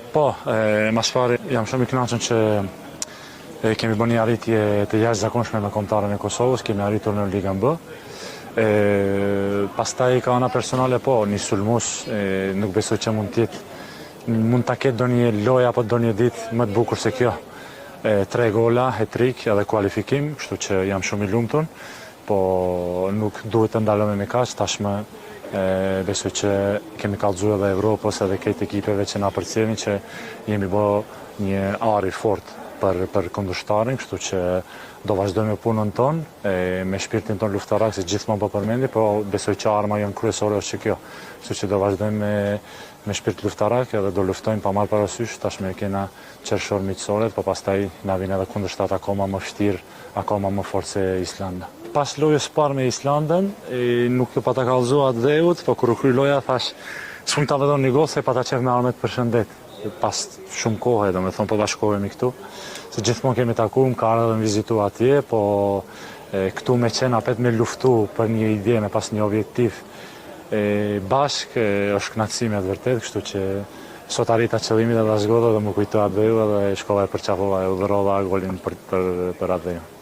Po, mas pari jam shumë i kënaqur që kemi bërë një arritje të jashtëzakonshme me kombëtarën e Kosovës, kemi arritur në Ligën B. Pastaj ka ana personale, po, një sulmues, nuk besoj që mund ta ketë ndonjë lojë apo ndonjë ditë më të bukur se kjo. 3 gola, hat-trick edhe kualifikim, kështu që jam shumë i lumtur, po nuk duhet të ndalojmë me kaq, tashmë besoj që kemi kallëzuar edhe Evropës edhe këtë ekipeve që na përcjellin që jemi bërë një ari fort për kundërshtarin, kështu që do vazhdojmë punën tonë me shpirtin tonë luftarak, se gjithmonë po përmendi, po besoj që arma jonë kryesore është që kjo. Kështu që do vazhdojmë me shpirt luftarak edhe do luftojmë pa marrë parasysh, tashmë kena qershor miqësorët, po pastaj na vjen edhe kundërshtat akoma më vështirë, akoma më fort se Islanda. Pas lojës parë me Islandën, nuk pa ta kallëzuar dheut, po kur u kry loja thash, s'mund ta vëdon një gol se pa ta qef me armët përshëndet. Pas shumë kohë, domethënë po bashkohemi këtu, se gjithmonë kemi takuar, ka ardhur dhe vizitu atje, po këtu me qenë apet me luftu për një ide, me pas një objektiv bashk, është kënaqësi me vërtet, kështu që sot arrita qëllimit edhe zgjodha dhe më kujtoa Adeu dhe shkova e përqafova e udhërova golin për Adeu.